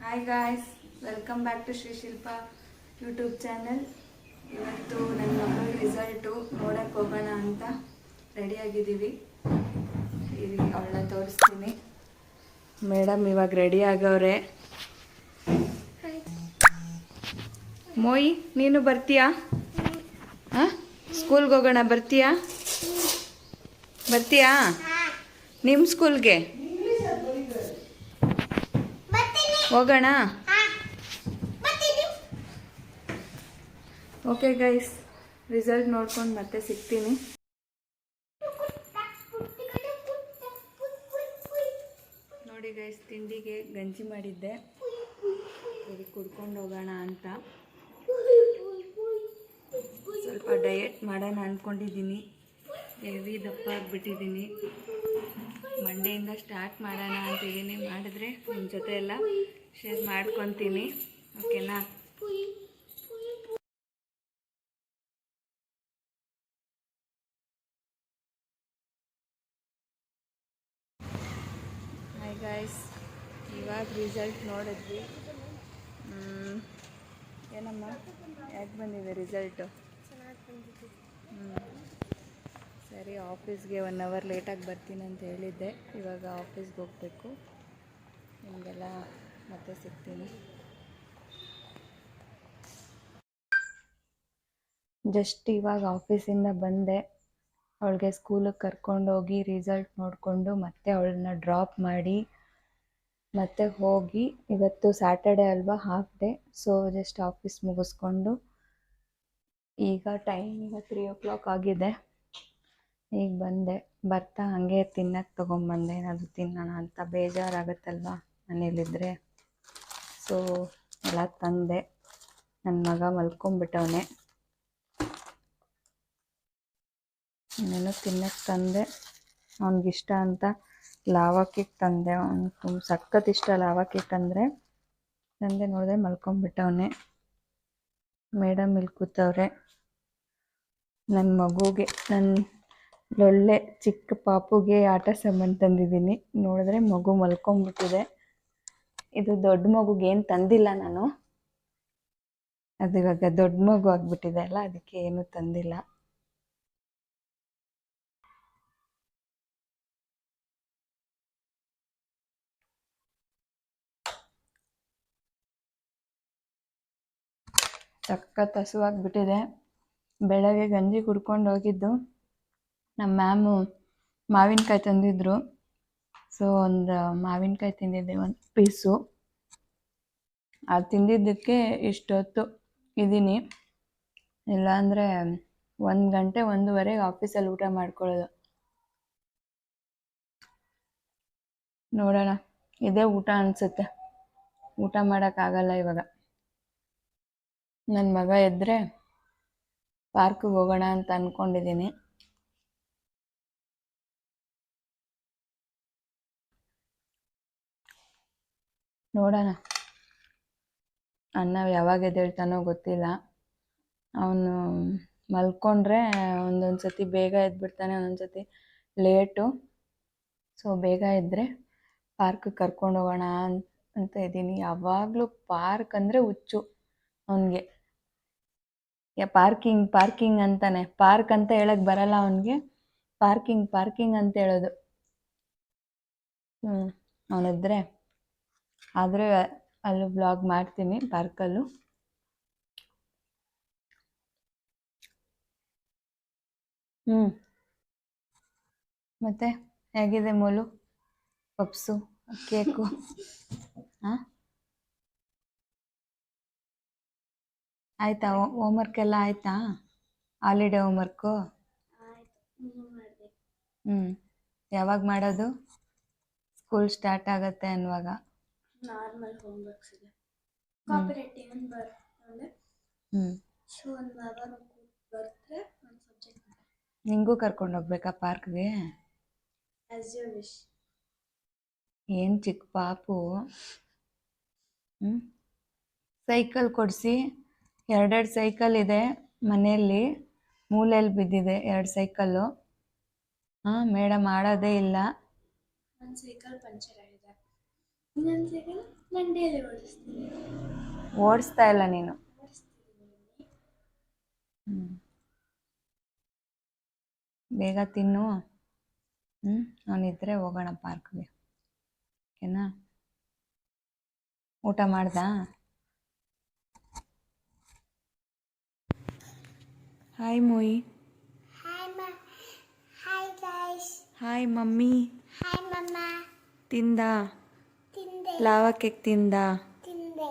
Hi guys, welcome back to Shri Shilpa YouTube channel. ಇವತ್ತು ನನ್ನ ಮಗಳ ರಿಸಲ್ಟು ನೋಡಕ್ಕೆ ಹೋಗೋಣ ಅಂತ ರೆಡಿಯಾಗಿದ್ದೀವಿ. ಅವಳನ್ನ ತೋರಿಸ್ತೀನಿ. ಮೇಡಮ್ ಇವಾಗ ರೆಡಿ ಆಗವ್ರೆ. ಮೋಯಿ, ನೀನು ಬರ್ತೀಯಾ? ಹಾಂ, ಸ್ಕೂಲ್ಗೆ ಹೋಗೋಣ, ಬರ್ತೀಯಾ? ನಿಮ್ಮ ಸ್ಕೂಲ್ಗೆ ಹೋಗೋಣ. ಓಕೆ ಗೈಸ್, ರಿಸಲ್ಟ್ ನೋಡ್ಕೊಂಡು ಮತ್ತೆ ಸಿಗ್ತೀನಿ. ನೋಡಿ ಗೈಸ್, ತಿಂಡಿಗೆ ಗಂಜಿ ಮಾಡಿದ್ದೆ, ಸರಿ ಕುಡ್ಕೊಂಡು ಹೋಗೋಣ ಅಂತ. ಸ್ವಲ್ಪ ಡಯಟ್ ಮಾಡೋಣ ಅಂದ್ಕೊಂಡಿದ್ದೀನಿ. ಹೆವಿ ದಪ್ಪ ಆಗಿಬಿಟ್ಟಿದ್ದೀನಿ. ಮಂಡೆಯಿಂದ ಸ್ಟಾರ್ಟ್ ಮಾಡೋಣ ಅಂತ ಏನೇ ಮಾಡಿದ್ರೆ ನಿಮ್ಮ ಜೊತೆ ಎಲ್ಲ ಶೇರ್ ಮಾಡ್ಕೊತೀನಿ, ಓಕೆನಾ? ಹಾಯ್ ಗಾಯ್ಸ್, ಇವಾಗ ರಿಸಲ್ಟ್ ನೋಡಿದ್ವಿ. ಏನಮ್ಮ, ಯಾಕೆ ಬಂದಿದೆ ರಿಸಲ್ಟು? ಸರಿ, ಆಫೀಸ್ಗೆ 1 ಅವರ್ ಲೇಟಾಗಿ ಬರ್ತೀನಿ ಅಂತ ಹೇಳಿದ್ದೆ. ಇವಾಗ ಆಫೀಸ್ಗೆ ಹೋಗಬೇಕು. ನಿಮಗೆಲ್ಲ ಮತ್ತೆ ಸಿಗ್ತೀನಿ. ಜಸ್ಟ್ ಇವಾಗ ಆಫೀಸಿಂದ ಬಂದೆ. ಅವಳಿಗೆ ಸ್ಕೂಲಿಗೆ ಕರ್ಕೊಂಡೋಗಿ ರಿಸಲ್ಟ್ ನೋಡಿಕೊಂಡು ಮತ್ತೆ ಅವಳನ್ನ ಡ್ರಾಪ್ ಮಾಡಿ ಮತ್ತೆ ಹೋಗಿ, ಇವತ್ತು ಸ್ಯಾಟರ್ಡೆ ಅಲ್ವಾ, half day. So just office ಮುಗಿಸ್ಕೊಂಡು ಈಗ ಟೈಮ್ 3 o'clock ಆಗಿದೆ. ಈಗ ಬಂದೆ. ಬರ್ತಾ ಹಾಗೆ ತಿನ್ನಕ್ಕೆ ತೊಗೊಂಬಂದೆ. ಏನಾದರೂ ತಿನ್ನೋಣ ಅಂತ, ಬೇಜಾರಾಗುತ್ತಲ್ವ ಮನೇಲಿದ್ದರೆ. ಸೊ ಎಲ್ಲ ತಂದೆ. ನನ್ನ ಮಗ ಮಲ್ಕೊಂಬಿಟ್ಟವನೆ. ಇನ್ನೇನು ತಿನ್ನಕ್ಕೆ ತಂದೆ. ಅವನಿಗಿಷ್ಟ ಅಂತ ಲಾವಾ ಕೇಕ್ ತಂದೆ. ಅವ್ನಿಗೆ ಸಖತ್ ಇಷ್ಟ ಲಾವಾ ಕೇಕ್ ಅಂದರೆ. ತಂದೆ ನೋಡಿದ್ರೆ ಮಲ್ಕೊಂಬಿಟ್ಟವನೆ. ಮೇಡಮ್ ಇಲ್ಲಿ ಕೂತವ್ರೆ. ನನ್ನ ಮಗುಗೆ, ಒಳ್ಳೆ ಚಿಕ್ಕ ಪಾಪುಗೆ ಆಟ ಸಾಮಾನು ತಂದಿದ್ದೀನಿ. ನೋಡಿದ್ರೆ ಮಗು ಮಲ್ಕೊಂಬಿಟ್ಟಿದೆ. ಇದು ದೊಡ್ಡ ಮಗುಗೆ ಏನು ತಂದಿಲ್ಲ ನಾನು. ಅದು ಇವಾಗ ದೊಡ್ಡ ಮಗು ಆಗಿಬಿಟ್ಟಿದೆ ಅಲ್ಲ, ಅದಕ್ಕೆ ಏನು ತಂದಿಲ್ಲ. ಸಖತ್ ಹಸುವಾಗ್ಬಿಟ್ಟಿದೆ. ಬೆಳಗ್ಗೆ ಗಂಜಿ ಕುಡ್ಕೊಂಡು ಹೋಗಿದ್ದು. ನಮ್ಮ ಮ್ಯಾಮು ಮಾವಿನಕಾಯಿ ತಂದಿದ್ರು. ಸೊ ಒಂದು ಮಾವಿನಕಾಯಿ ತಿಂದಿದ್ದೆ, 1 ಪೀಸು. ಅದು ತಿಂದಿದ್ದಕ್ಕೆ ಇಷ್ಟೊತ್ತು ಇದ್ದೀನಿ. ಇಲ್ಲಾಂದರೆ 1 ಗಂಟೆ 1:30 ಆಫೀಸಲ್ಲಿ ಊಟ ಮಾಡ್ಕೊಳ್ಳೋದು. ನೋಡೋಣ, ಇದೇ ಊಟ ಅನಿಸುತ್ತೆ. ಊಟ ಮಾಡೋಕ್ಕಾಗಲ್ಲ ಇವಾಗ. ನನ್ನ ಮಗ ಎದ್ದರೆ ಪಾರ್ಕಿಗೆ ಹೋಗೋಣ ಅಂತ ಅಂದ್ಕೊಂಡಿದ್ದೀನಿ. ನೋಡೋಣ, ಅಣ್ಣ ಯಾವಾಗ ಎದ್ದೇಳ್ತಾನೋ ಗೊತ್ತಿಲ್ಲ. ಅವನು ಮಲ್ಕೊಂಡ್ರೆ ಒಂದೊಂದು ಸತಿ ಬೇಗ ಎದ್ಬಿಡ್ತಾನೆ, ಒಂದೊಂದು ಸತಿ ಲೇಟು. ಸೊ ಬೇಗ ಎದ್ದರೆ ಪಾರ್ಕಿಗೆ ಕರ್ಕೊಂಡು ಹೋಗೋಣ ಅಂತ ಇದ್ದೀನಿ. ಯಾವಾಗಲೂ ಪಾರ್ಕ್ ಅಂದರೆ ಹುಚ್ಚು ಅವನಿಗೆ. ಪಾರ್ಕಿಂಗ್ ಅಂತಾನೆ, ಪಾರ್ಕ್ ಅಂತ ಹೇಳಕ್ಕೆ ಬರಲ್ಲ ಅವನಿಗೆ. ಪಾರ್ಕಿಂಗ್ ಅಂತ ಹೇಳೋದು. ಅವನಿದ್ರೆ ಆದರೆ ಅಲ್ಲೂ ಬ್ಲಾಗ್ ಮಾಡ್ತೀನಿ ಪಾರ್ಕಲ್ಲೂ. ಮತ್ತೆ ಹೇಗಿದೆ ಮೊಲು, ಪಪ್ಸು, ಕೇಕು? ಹಾಂ, ಆಯಿತಾ? ಹೋಮ್ವರ್ಕ್ ಎಲ್ಲ ಆಯಿತಾ? Holiday homework? ಯಾವಾಗ ಮಾಡೋದು? ಸ್ಕೂಲ್ ಸ್ಟಾರ್ಟ್ ಆಗುತ್ತೆ ಅನ್ನುವಾಗ. ನಾರ್ಮಲ್ ಹೋಮ್ವರ್ಕ್ಸ್ ಇದೆ. ಕಾಪಿ ರೈಟಿಂಗ್ ಅಂತ ಬರ್ತದೆ. ಸೊ 1 ಅವರ್ ಬರ್ತದೆ, 1 ಸಬ್ಜೆಕ್ಟ್. ನಿಂಗೂ ಕರ್ಕೊಂಡು ಹೋಗ್ಬೇಕಾ ಪಾರ್ಕ್ಗೆ? As you wish. ಏನು ಚಿಕ್ಕ ಪಾಪು. ಸೈಕಲ್ ಕೊಡಿಸಿ. 2 ಸೈಕಲ್ ಇದೆ ಮನೆಯಲ್ಲಿ, ಮೂಲೆಯಲ್ಲಿ ಬಿದ್ದಿದೆ 2 ಸೈಕಲ್ಲು. ಮೇಡಮ್ ಆಡೋದೇ ಇಲ್ಲ. 1 ಸೈಕಲ್ ಪಂಚರ್ ಆಗಿದೆ. ಇನ್ನೊಂದು ಸೆಕೆಂಡ್ ನಾನು ಡೈಲಿ ಓಡಿಸ್ತೀನಿ. ಓಡಿಸ್ತಾ ಇಲ್ಲ ನೀನು. ಬೇಗ ತಿನ್ನು. ಅವನಿದ್ರೆ ಹೋಗೋಣ ಪಾರ್ಕ್ಗೆ. ಓಕೆನಾ? ಊಟ ಮಾಡ್ದಾ? ಹಾಯ್ ಮೋಯಿ. Hi guys. Hi mummy. Hi mamma. ತಿಂದಾ? ತಿಂದೆ. ಲಾವಾ ಕೇಕ್ ತಿಂದಾ? ತಿಂದೆ.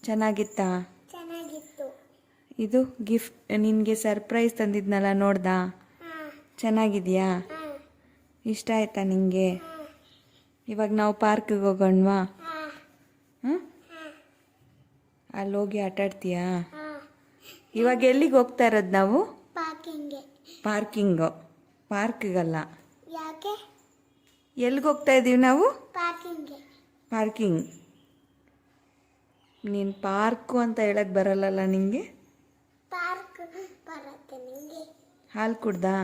ಚೆನ್ನಾಗಿತ್ತಾ? ಚೆನ್ನಾಗಿತ್ತು. ಇದು ಗಿಫ್ಟ್ ನಿನಗೆ ಸರ್ಪ್ರೈಸ್ ತಂದಿದ್ನಲ್ಲ, ನೋಡ್ದಾ? ಚೆನ್ನಾಗಿದೆಯಾ? ಇಷ್ಟ ಆಯ್ತಾ ನಿನಗೆ? ಇವಾಗ ನಾವು ಪಾರ್ಕಿಗೆ ಹೋಗೋಣವಾ? ಅಲ್ಲಿ ಹೋಗಿ ಆಟಾಡ್ತೀಯಾ? ಇವಾಗ ಎಲ್ಲಿಗೆ ಹೋಗ್ತಾ ಇರೋದು ನಾವು? ಪಾರ್ಕಿಂಗು. ಪಾರ್ಕ್ಗಲ್ಲ. ಯಾಕೆ? ಎಲ್ಲಿಗೆ ಹೋಗ್ತಾ ಇದ್ದೀವಿ ನಾವು? ಪಾರ್ಕಿಂಗ್. ನೀನು ಪಾರ್ಕು ಅಂತ ಹೇಳಕ್ಕೆ ಬರಲ್ಲಲ್ಲ ನಿಂಗೆ? ಪಾರ್ಕ್ ಬರುತ್ತೆ ನಿಂಗೆ. ಹಾಲು ಕುಡ್ದಾ?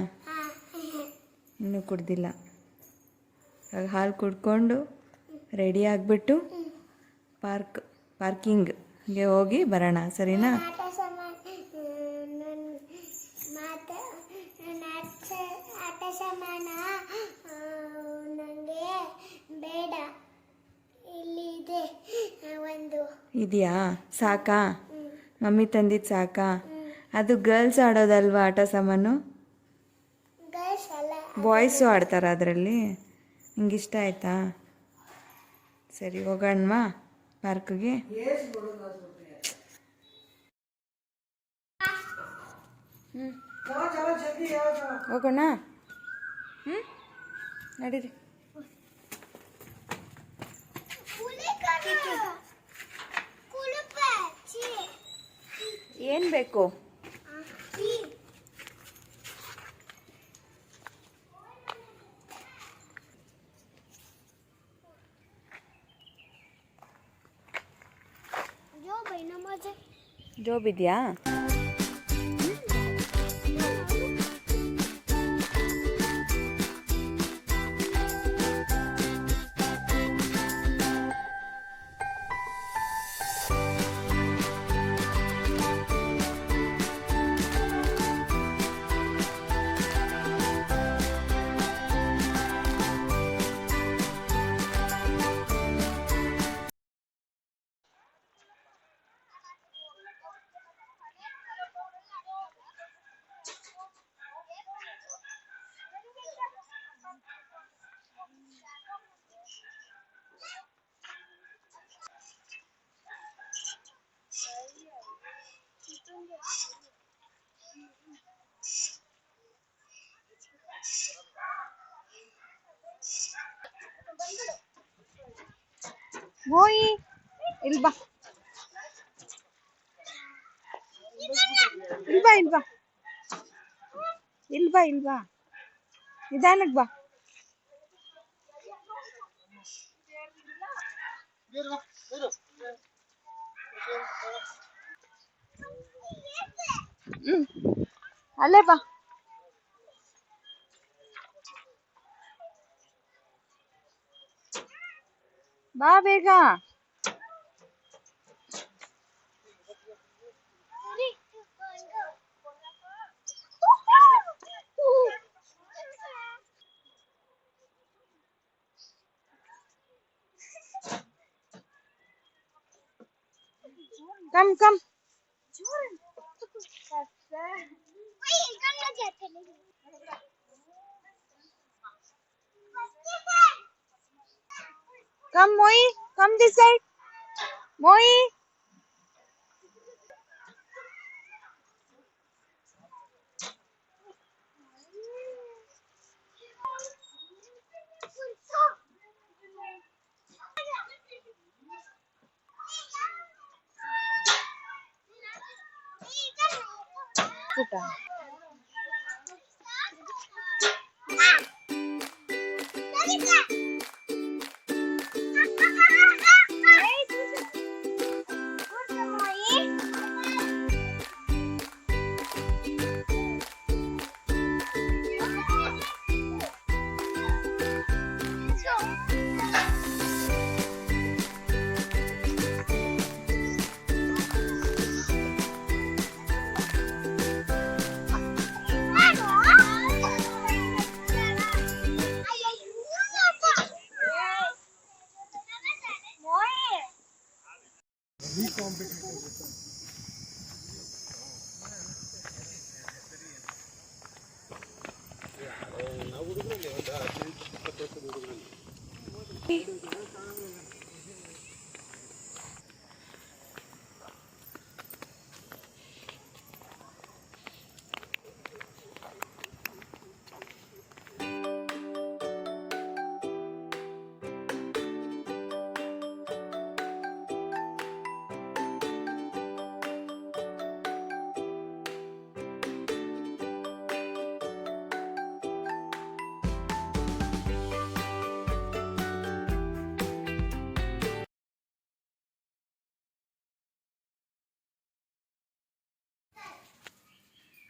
ಇನ್ನೂ ಕುಡ್ದಿಲ್ಲ. ಹಾಲು ಕುಡ್ಕೊಂಡು ರೆಡಿ ಆಗಿಬಿಟ್ಟು ಪಾರ್ಕಿಂಗ್ಗೆ ಹೋಗಿ ಬರೋಣ, ಸರಿನಾ? ಆಟ ಸಾಮಾನ ನನಗೆ ಬೇಡ. ಇಲ್ಲಿ ಇದೆ ಒಂದು. ಇದೆಯಾ? ಸಾಕಾ? ಮಮ್ಮಿ ತಂದಿದ್ದು ಸಾಕಾ? ಅದು ಗರ್ಲ್ಸ್ ಆಡೋದಲ್ವಾ ಆಟ ಸಾಮಾನು? ಬಾಯ್ಸು ಆಡ್ತಾರ ಅದರಲ್ಲಿ? ನಿಂಗೆ ಇಷ್ಟ ಆಯ್ತಾ? ಸರಿ, ಹೋಗೋಣವಾ ಪಾರ್ಕ್ಗೆ? ಹೋಗೋಣ. ನಡೀರಿ. ಏನು ಬೇಕು? ಜೋಬ್ ಇದೆಯಾ? ಮೋಯಿ, ಇಲ್ಲಿ ಬಾ. ಇಲ್ವಾ ನಿಧಾನಕ್ಕೆ ಬಾ. ಅಲ್ಲೇ ಬಾ. ಬಾ ಬೇಗ. Come. Come, Moi. Come this side. Moi. Puta.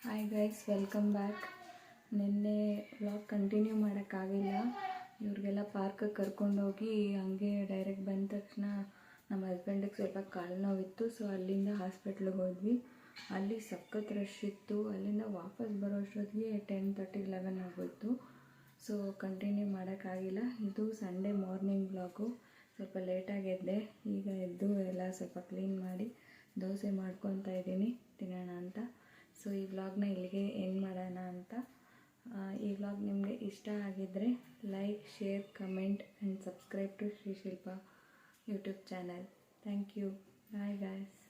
Hi guys, welcome back. ನಿನ್ನೆ ವ್ಲಾಗ್ ಕಂಟಿನ್ಯೂ ಮಾಡೋಕ್ಕಾಗಿಲ್ಲ. ಇವ್ರಿಗೆಲ್ಲ ಪಾರ್ಕಿಗೆ ಕರ್ಕೊಂಡೋಗಿ ಹಂಗೆ ಡೈರೆಕ್ಟ್ ಬಂದ ತಕ್ಷಣ ನಮ್ಮ ಹಸ್ಬೆಂಡಿಗೆ ಸ್ವಲ್ಪ ಕಾಲು ನೋವಿತ್ತು. ಸೊ ಅಲ್ಲಿಂದ ಹಾಸ್ಪಿಟ್ಲಿಗೆ ಹೋದ್ವಿ. ಅಲ್ಲಿ ಸಖತ್ ರಶ್ ಇತ್ತು. ಅಲ್ಲಿಂದ ವಾಪಸ್ ಬರೋ ಅಷ್ಟೊತ್ತಿಗೆ 10:30, 11 ಆಗೋಯಿತು. ಸೊ ಕಂಟಿನ್ಯೂ ಮಾಡೋಕ್ಕಾಗಿಲ್ಲ. ಇದು ಸಂಡೇ ಮಾರ್ನಿಂಗ್ ವ್ಲಾಗು. ಸ್ವಲ್ಪ ಲೇಟಾಗಿ ಎದ್ದೆ. ಈಗ ಎದ್ದು ಎಲ್ಲ ಸ್ವಲ್ಪ ಕ್ಲೀನ್ ಮಾಡಿ ದೋಸೆ ಮಾಡ್ಕೊತಾ ಇದ್ದೀನಿ ತಿನ್ನೋಣ ಅಂತ. ಸೊ ಈ ವ್ಲಾಗ್ನ ಇಲ್ಲಿಗೆ ಎಂಡ್ ಮಾಡೋಣ ಅಂತ. ಈ ವ್ಲಾಗ್ ನಿಮಗೆ ಇಷ್ಟ ಆಗಿದ್ದರೆ like, share, comment and subscribe to Shri Shilpa YouTube channel. Thank you. Bye guys.